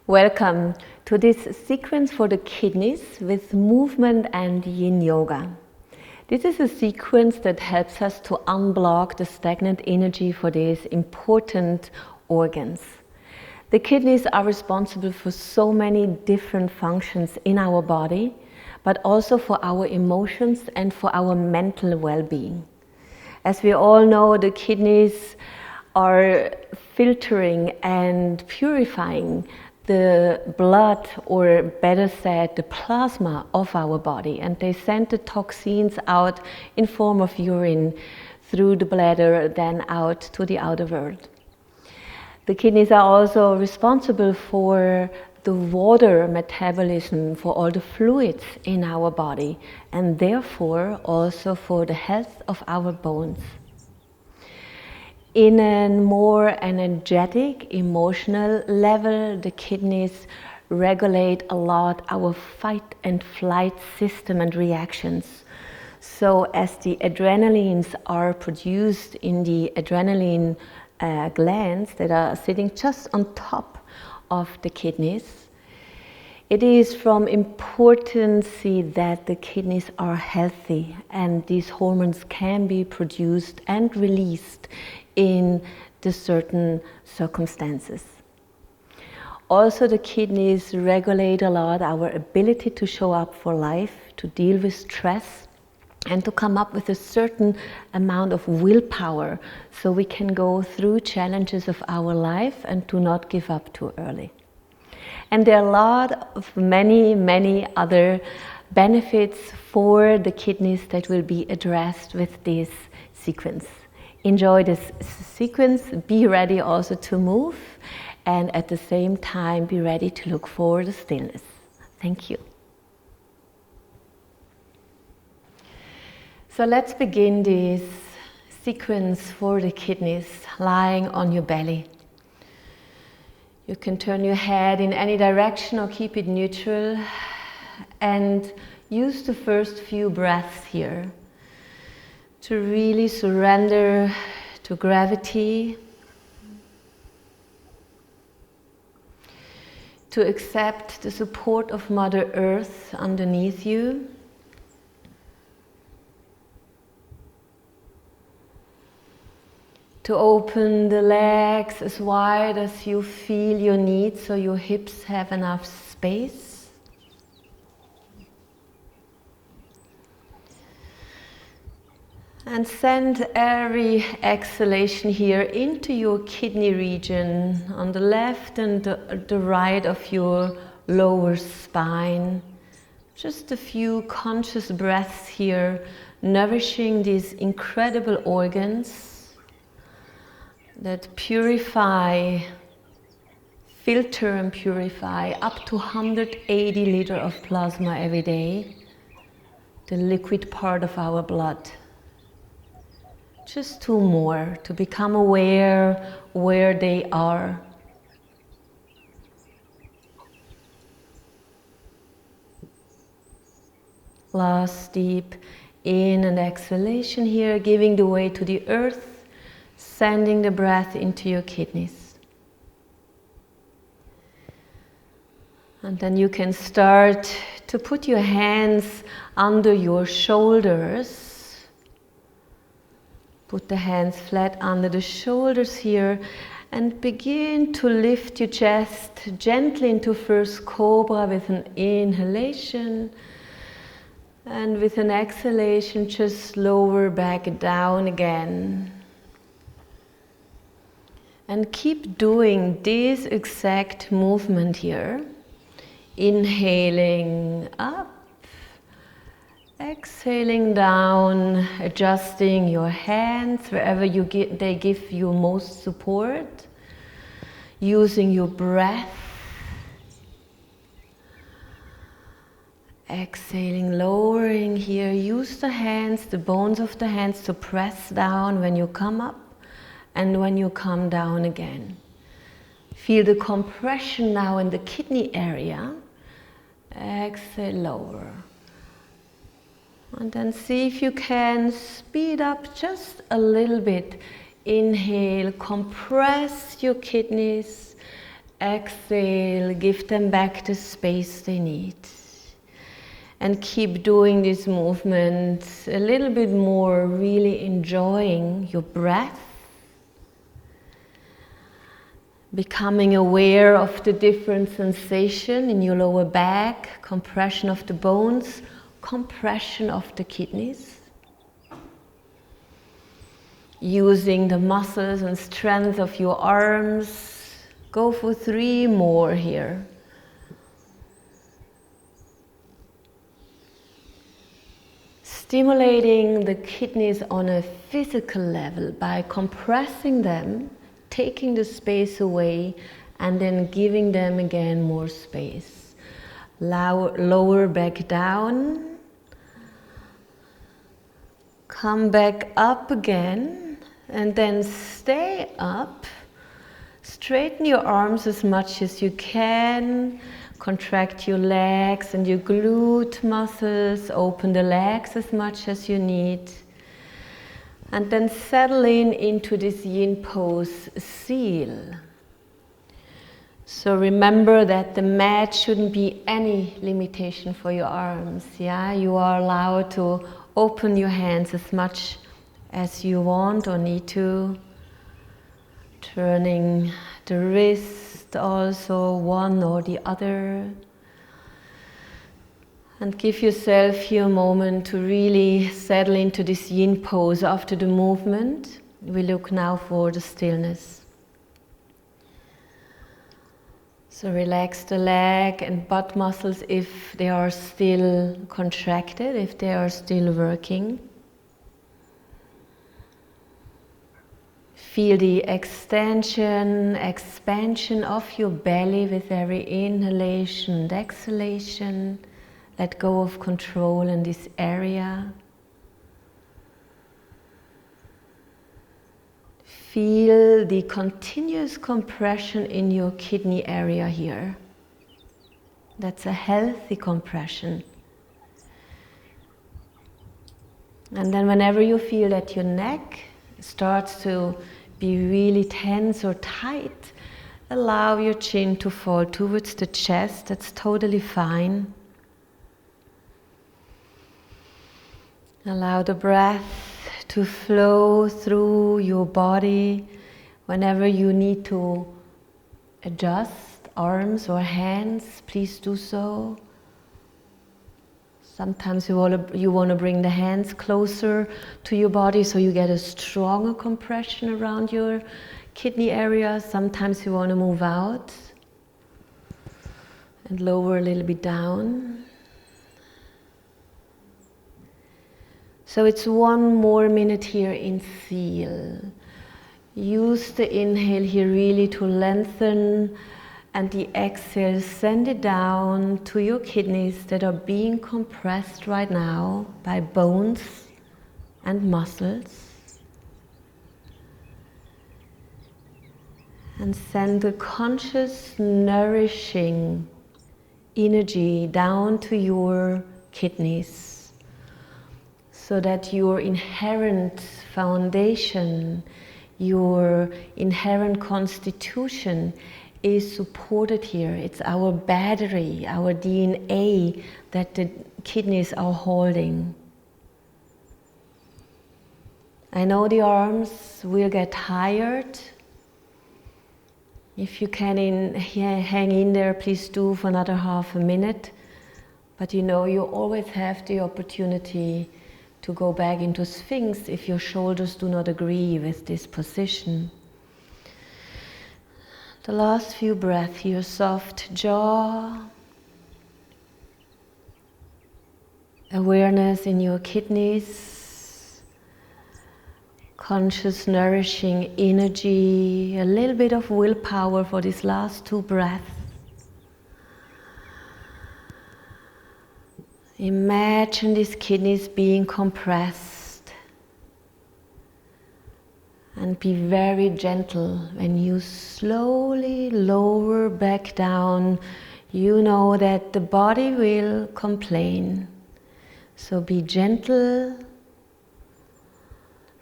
Welcome to this sequence for the kidneys with movement and Yin Yoga. This is a sequence that helps us to unblock the stagnant energy for these important organs. The kidneys are responsible for so many different functions in our body, but also for our emotions and for our mental well-being. As we all know, the kidneys are filtering and purifying the blood, or better said, the plasma of our body, and they send the toxins out in form of urine through the bladder, then out to the outer world. The kidneys are also responsible for the water metabolism, for all the fluids in our body, and therefore also for the health of our bones. In a more energetic, emotional level, the kidneys regulate a lot our fight and flight system and reactions. So as the adrenalines are produced in the adrenaline glands that are sitting just on top of the kidneys, it is from importance that the kidneys are healthy, and these hormones can be produced and released in the certain circumstances. Also, the kidneys regulate a lot our ability to show up for life, to deal with stress, and to come up with a certain amount of willpower so we can go through challenges of our life and to not give up too early. And there are a lot of many other benefits for the kidneys that will be addressed with this sequence. Enjoy this sequence, be ready also to move, and at the same time be ready to look for the stillness. Thank you. So let's begin this sequence for the kidneys lying on your belly. You can turn your head in any direction or keep it neutral, and use the first few breaths here to really surrender to gravity, to accept the support of Mother Earth underneath you, to open the legs as wide as you feel your need, so your hips have enough space. And send every exhalation here into your kidney region on the left and the right of your lower spine. Just a few conscious breaths here, nourishing these incredible organs that purify, filter and purify up to 180 liters of plasma every day, the liquid part of our blood. Just two more to become aware where they are. Last deep in and exhalation here, giving the way to the earth, sending the breath into your kidneys. And then you can start to put your hands under your shoulders. Put the hands flat under the shoulders here and begin to lift your chest gently into first Cobra with an inhalation, and with an exhalation just lower back down again. And keep doing this exact movement here. Inhaling up, exhaling down, adjusting your hands wherever they give you most support, using your breath. Exhaling, lowering here, use the hands, the bones of the hands to press down when you come up and when you come down again. Feel the compression now in the kidney area. Exhale, lower. And then see if you can speed up just a little bit. Inhale, compress your kidneys. Exhale, give them back the space they need. And keep doing this movement a little bit more, really enjoying your breath. Becoming aware of the different sensation in your lower back, compression of the bones, compression of the kidneys. Using the muscles and strength of your arms. Go for 3 more here. Stimulating the kidneys on a physical level by compressing them, taking the space away, and then giving them again more space. Lower back down. Come back up again, and then stay up. Straighten your arms as much as you can. Contract your legs and your glute muscles. Open the legs as much as you need. And then settle into this yin pose, seal. So remember that the mat shouldn't be any limitation for your arms. Yeah, you are allowed to open your hands as much as you want or need to. Turning the wrist also one or the other. And give yourself here a moment to really settle into this yin pose after the movement. We look now for the stillness. So relax the leg and butt muscles if they are still contracted, if they are still working. Feel the extension, expansion of your belly with every inhalation and exhalation. Let go of control in this area. Feel the continuous compression in your kidney area here. That's a healthy compression. And then whenever you feel that your neck starts to be really tense or tight, allow your chin to fall towards the chest. That's totally fine. Allow the breath to flow through your body. Whenever you need to adjust arms or hands, please do so. Sometimes you want to bring the hands closer to your body so you get a stronger compression around your kidney area. Sometimes you want to move out and lower a little bit down. So it's 1 more minute here in seal. Use the inhale here really to lengthen, and the exhale, send it down to your kidneys that are being compressed right now by bones and muscles. And send the conscious, nourishing energy down to your kidneys so that your inherent foundation, your inherent constitution is supported here. It's our battery, our DNA that the kidneys are holding. I know the arms will get tired. If you can hang in there, please do for another half a minute. But you know, you always have the opportunity to go back into Sphinx if your shoulders do not agree with this position. The last few breaths here, soft jaw, awareness in your kidneys, conscious nourishing energy, a little bit of willpower for these last 2 breaths. Imagine these kidneys being compressed. And be very gentle when you slowly lower back down. You know that the body will complain. So be gentle.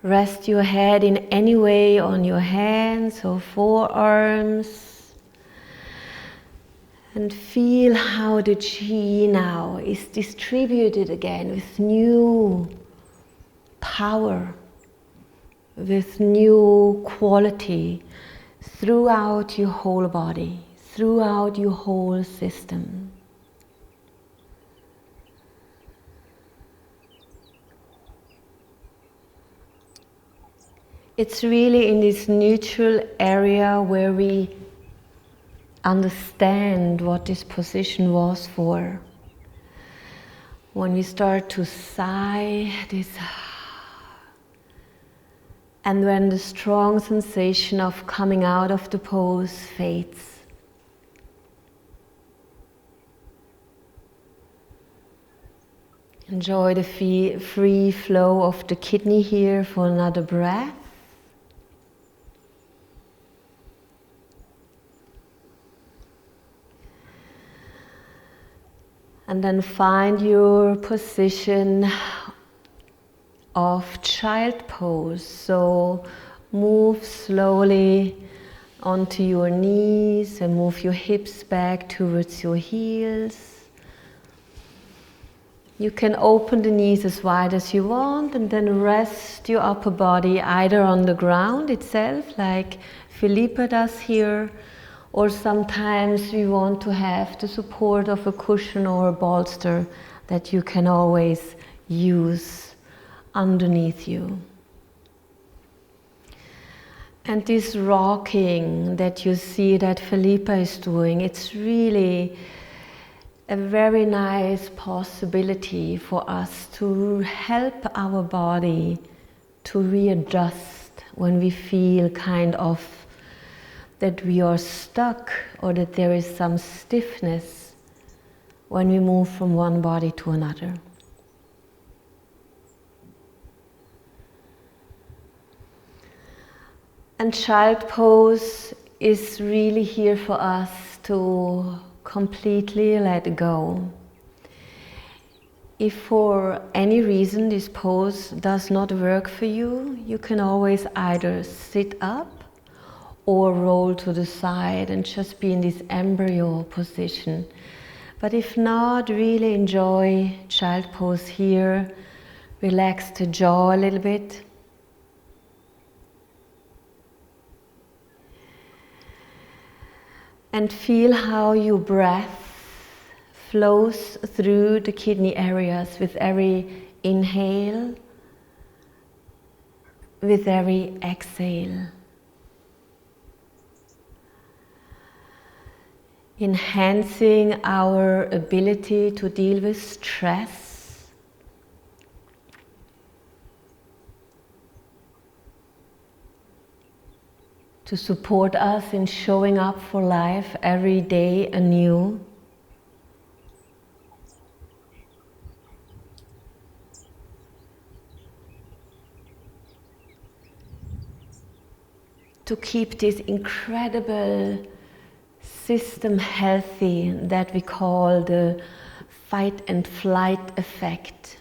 Rest your head in any way on your hands or forearms. And feel how the chi now is distributed again with new power, with new quality throughout your whole body, throughout your whole system. It's really in this neutral area where we understand what this position was for. When we start to sigh, and when the strong sensation of coming out of the pose fades. Enjoy the free flow of the kidney here for another breath. And then find your position of child pose. So move slowly onto your knees and move your hips back towards your heels. You can open the knees as wide as you want and then rest your upper body either on the ground itself, like Philippa does here, or sometimes we want to have the support of a cushion or a bolster that you can always use underneath you. And this rocking that you see that Philippa is doing, it's really a very nice possibility for us to help our body to readjust when we feel kind of that we are stuck or that there is some stiffness when we move from one body to another. And child pose is really here for us to completely let go. If for any reason this pose does not work for you, you can always either sit up or roll to the side and just be in this embryo position. But if not, really enjoy child pose here. Relax the jaw a little bit. And feel how your breath flows through the kidney areas with every inhale, with every exhale. Enhancing our ability to deal with stress, to support us in showing up for life every day anew. To keep this incredible system healthy that we call the fight and flight effect.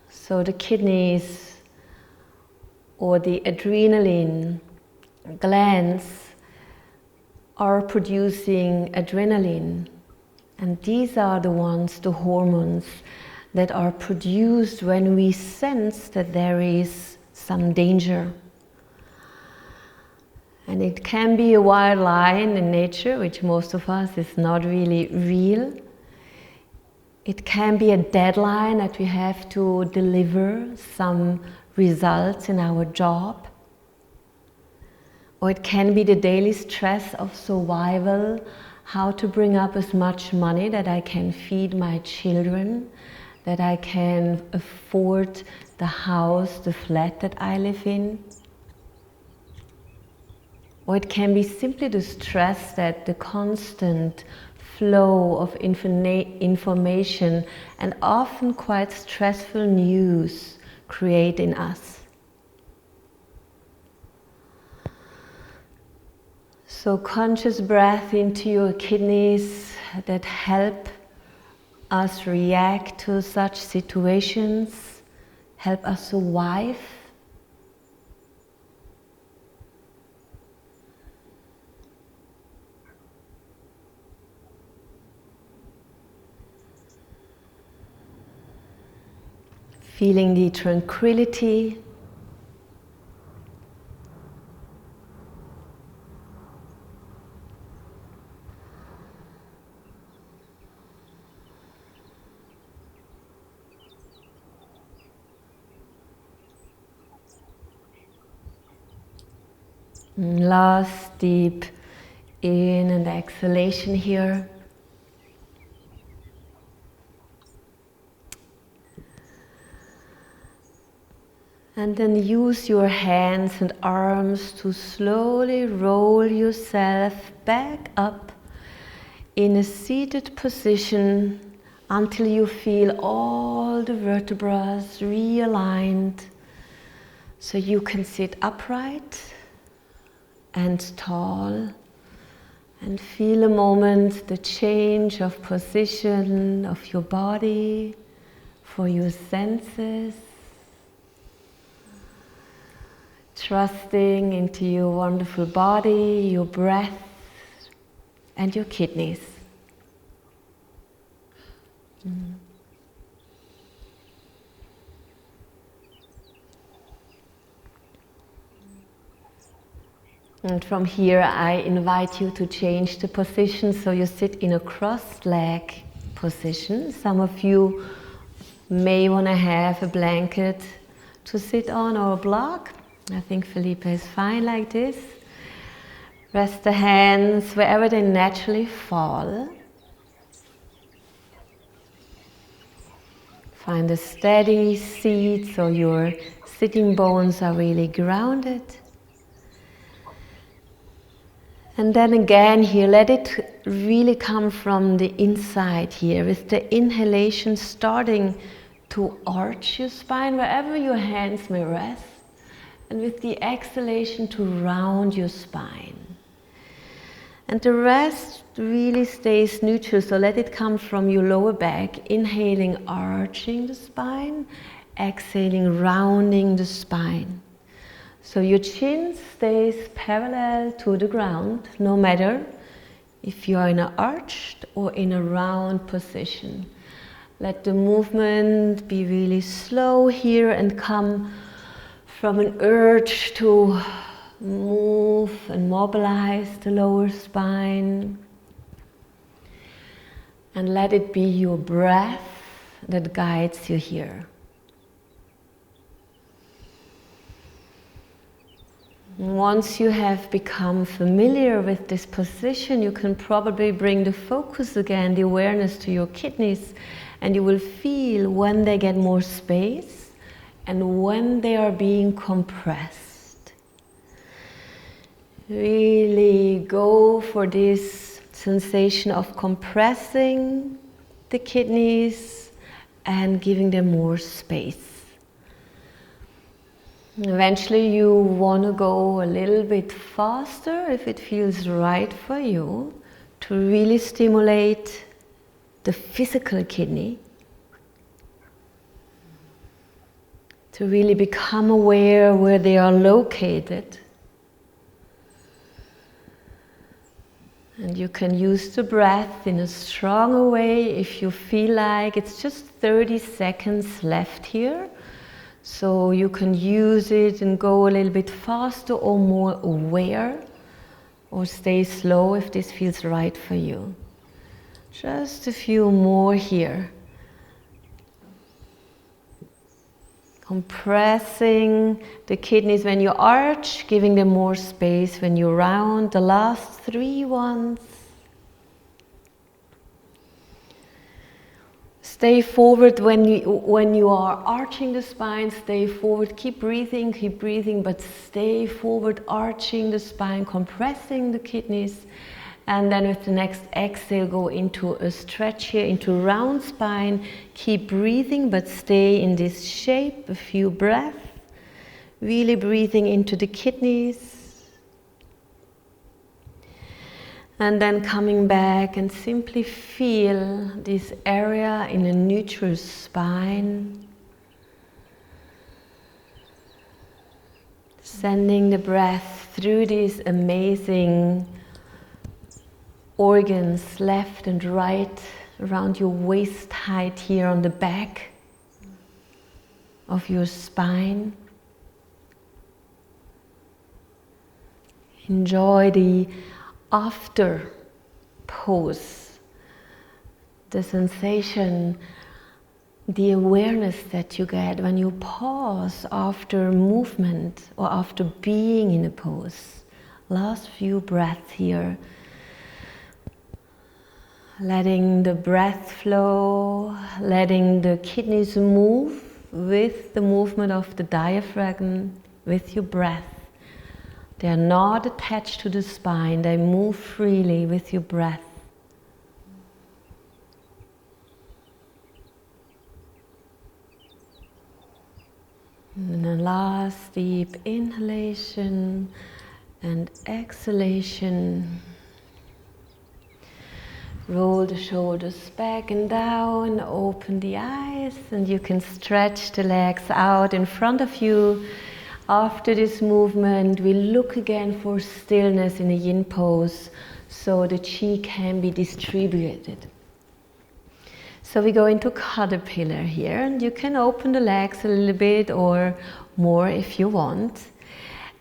So the kidneys or the adrenaline glands are producing adrenaline, and these are the ones, the hormones that are produced when we sense that there is some danger. And it can be a wild lion in nature, which most of us is not really real. It can be a deadline that we have to deliver some results in our job. Or it can be the daily stress of survival, how to bring up as much money that I can feed my children, that I can afford the house, the flat that I live in. Or it can be simply the stress that the constant flow of information and often quite stressful news create in us. So conscious breath into your kidneys that help us react to such situations, help us survive. feeling the tranquility. And last deep in and exhalation here. And then use your hands and arms to slowly roll yourself back up in a seated position until you feel all the vertebrae realigned, so you can sit upright and tall, and feel a moment the change of position of your body for your senses, trusting into your wonderful body, your breath and your kidneys. And from here I invite you to change the position so you sit in a crossed leg position. Some of you may want to have a blanket to sit on or a block. I think Felipe is fine like this. Rest the hands wherever they naturally fall. Find a steady seat so your sitting bones are really grounded. And then again here, let it really come from the inside here, with the inhalation starting to arch your spine wherever your hands may rest, and with the exhalation to round your spine. And the rest really stays neutral, so let it come from your lower back, inhaling, arching the spine, exhaling, rounding the spine. So your chin stays parallel to the ground, no matter if you are in an arched or in a round position. Let the movement be really slow here and come from an urge to move and mobilize the lower spine. And let it be your breath that guides you here. Once you have become familiar with this position, you can probably bring the focus again, the awareness to your kidneys, and you will feel when they get more space and when they are being compressed. Really go for this sensation of compressing the kidneys and giving them more space. Eventually you want to go a little bit faster if it feels right for you, to really stimulate the physical kidney, to really become aware where they are located. And you can use the breath in a stronger way if you feel like. It's just 30 seconds left here. So you can use it and go a little bit faster or more aware, or stay slow if this feels right for you. Just a few more here. Compressing the kidneys when you arch, giving them more space when you round. The last 3 ones. Stay forward when you are arching the spine, stay forward, keep breathing, but stay forward, arching the spine, compressing the kidneys. And then with the next exhale, go into a stretch here, into round spine. Keep breathing, but stay in this shape, a few breaths. Really breathing into the kidneys. And then coming back and simply feel this area in a neutral spine. Sending the breath through these amazing organs, left and right, around your waist height here on the back. of your spine. Enjoy the after pose, the sensation, the awareness that you get when you pause after movement or after being in a pose. Last few breaths here. Letting the breath flow, letting the kidneys move with the movement of the diaphragm, with your breath. They are not attached to the spine, they move freely with your breath. And then last deep inhalation and exhalation. Roll the shoulders back and down, open the eyes, and you can stretch the legs out in front of you. After this movement, we look again for stillness in a yin pose, so the chi can be distributed. So we go into caterpillar here, and you can open the legs a little bit or more if you want.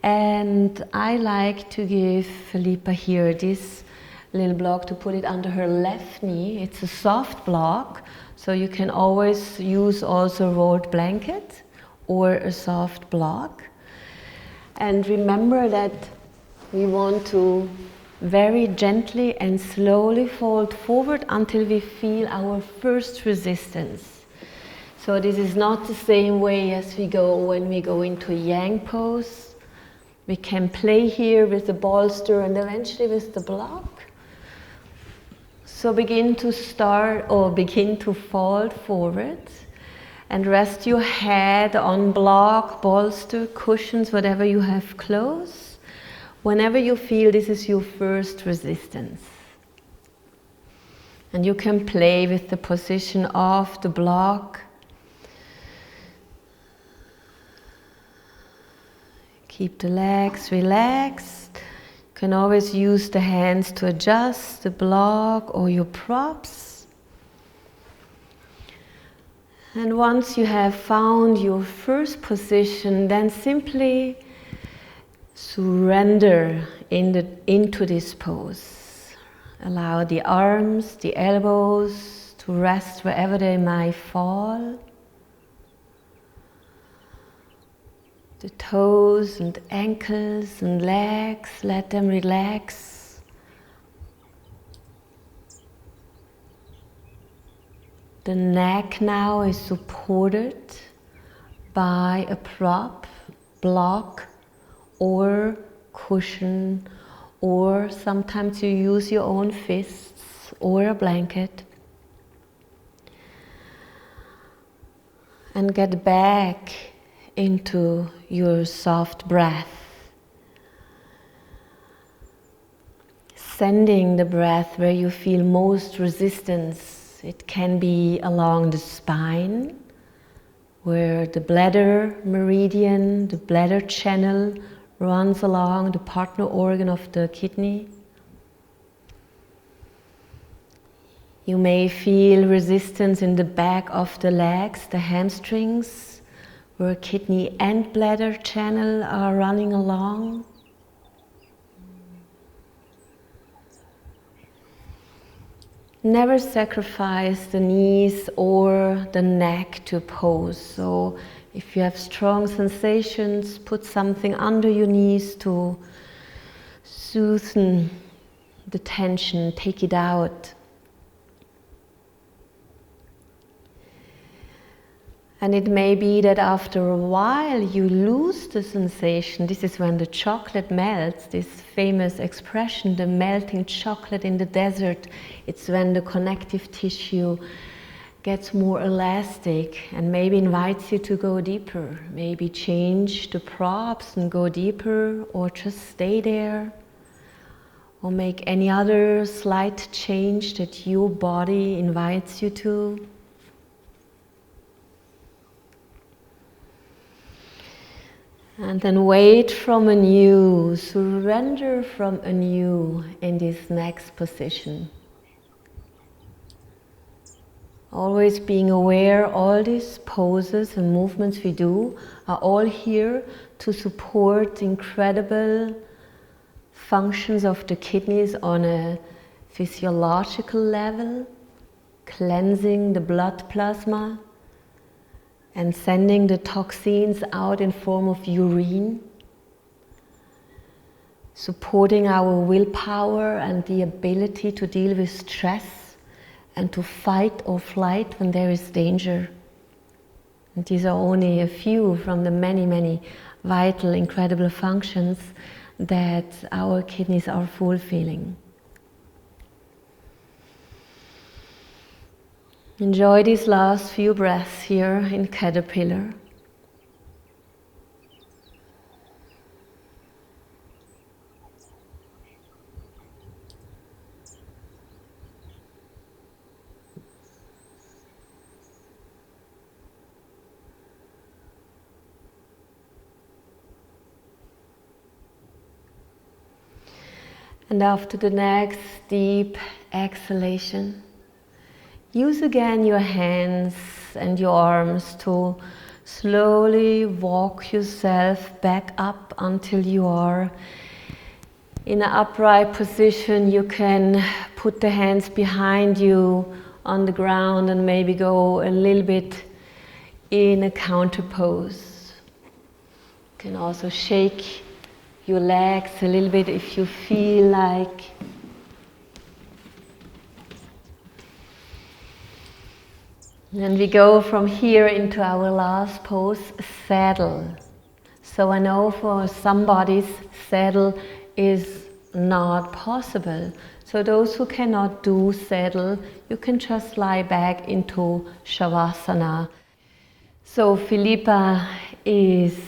And I like to give Felipa here this little block to put it under her left knee. It's a soft block, so you can always use also a rolled blanket or a soft block. And remember that we want to very gently and slowly fold forward until we feel our first resistance. So this is not the same way as we go when we go into a yang pose. We can play here with the bolster and eventually with the block. So begin to fold forward and rest your head on block, bolster, cushions, whatever you have close, whenever you feel this is your first resistance. And you can play with the position of the block. Keep the legs relaxed. You can always use the hands to adjust the block or your props. And once you have found your first position, then simply surrender into this pose. Allow the arms, the elbows to rest wherever they might fall. The toes and ankles and legs, let them relax. The neck now is supported by a prop, block, or cushion, or sometimes you use your own fists or a blanket. And get back into your soft breath. Sending the breath where you feel most resistance. It can be along the spine, where the bladder meridian, the bladder channel runs along the partner organ of the kidney. You may feel resistance in the back of the legs, the hamstrings, where kidney and bladder channel are running along. Never sacrifice the knees or the neck to pose. So if you have strong sensations, put something under your knees to soothe the tension, take it out. And it may be that after a while you lose the sensation. This is when the chocolate melts, this famous expression, the melting chocolate in the desert. It's when the connective tissue gets more elastic and maybe invites you to go deeper. Maybe change the props and go deeper, or just stay there. Or make any other slight change that your body invites you to. And then wait from anew, surrender from anew in this next position. Always being aware all these poses and movements we do are all here to support incredible functions of the kidneys on a physiological level, cleansing the blood plasma and sending the toxins out in form of urine, supporting our willpower and the ability to deal with stress and to fight or flight when there is danger. And these are only a few from the many, many vital, incredible functions that our kidneys are fulfilling. Enjoy these last few breaths here in Caterpillar. And after the next deep exhalation, use again your hands and your arms to slowly walk yourself back up until you are in an upright position. You can put the hands behind you on the ground and maybe go a little bit in a counter pose. You can also shake your legs a little bit if you feel like. And we go from here into our last pose, saddle. So I know for some bodies, saddle is not possible. So those who cannot do saddle, you can just lie back into Shavasana. So Philippa is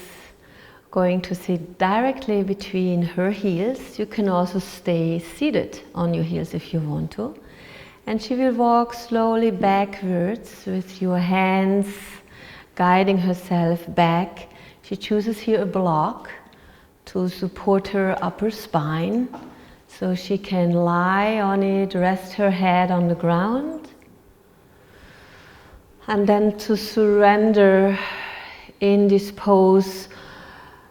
going to sit directly between her heels. You can also stay seated on your heels if you want to. And she will walk slowly backwards with your hands guiding herself back. She chooses here a block to support her upper spine, so she can lie on it, rest her head on the ground, and then to surrender in this pose,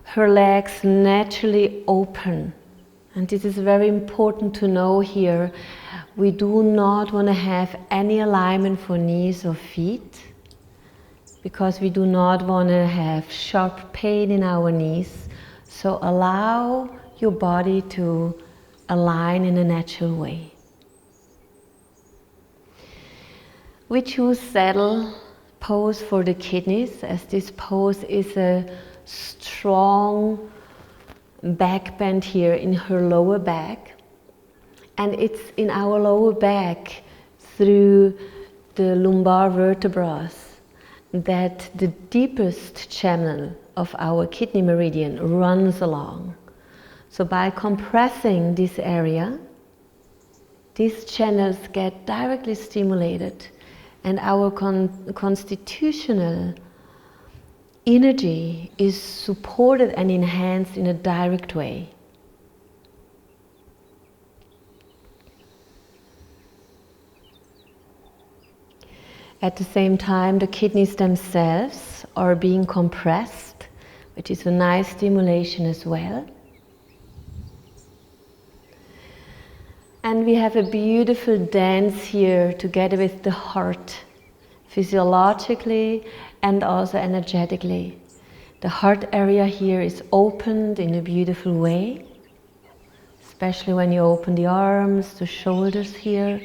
her legs naturally open. And this is very important to know here. We do not want to have any alignment for knees or feet, because we do not want to have sharp pain in our knees. So allow your body to align in a natural way. We choose saddle pose for the kidneys, as this pose is a strong back bend here in her lower back. And it's in our lower back through the lumbar vertebrae that the deepest channel of our kidney meridian runs along. So by compressing this area, these channels get directly stimulated, and our constitutional energy is supported and enhanced in a direct way. At the same time, the kidneys themselves are being compressed, which is a nice stimulation as well. And we have a beautiful dance here together with the heart, physiologically and also energetically. The heart area here is opened in a beautiful way, especially when you open the arms, the shoulders here.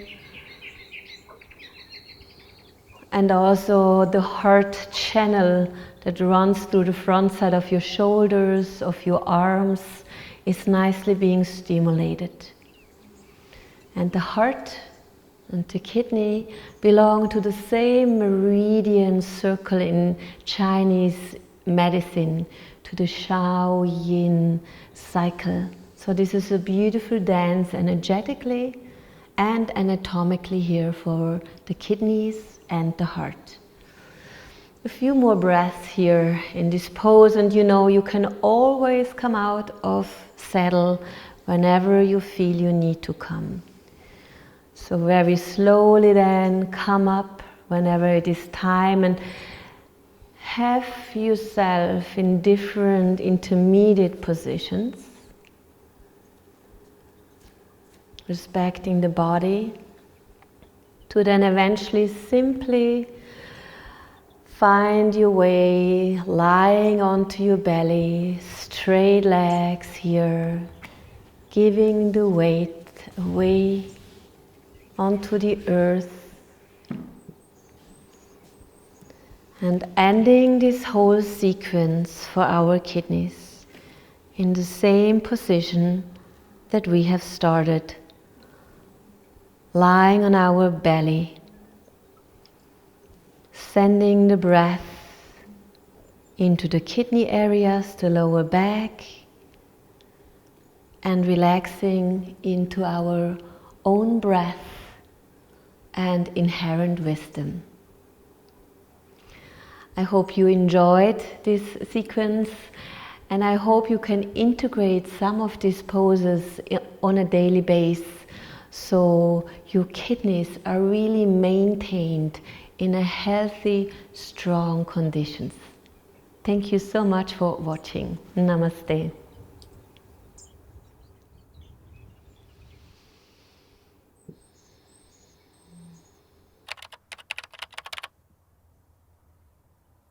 And also the heart channel that runs through the front side of your shoulders, of your arms, is nicely being stimulated. And the heart and the kidney belong to the same meridian circle in Chinese medicine, to the Shao-Yin cycle. So this is a beautiful dance energetically and anatomically here for the kidneys and the heart. A few more breaths here in this pose, and you know you can always come out of saddle whenever you feel you need to come. So very slowly then come up whenever it is time, and have yourself in different intermediate positions, respecting the body, to then eventually simply find your way lying onto your belly, straight legs here, giving the weight away onto the earth, and ending this whole sequence for our kidneys in the same position that we have started, lying on our belly, sending the breath into the kidney areas, the lower back, and relaxing into our own breath and inherent wisdom. I hope you enjoyed this sequence, and I hope you can integrate some of these poses on a daily basis so your kidneys are really maintained in a healthy, strong conditions. Thank you so much for watching. Namaste.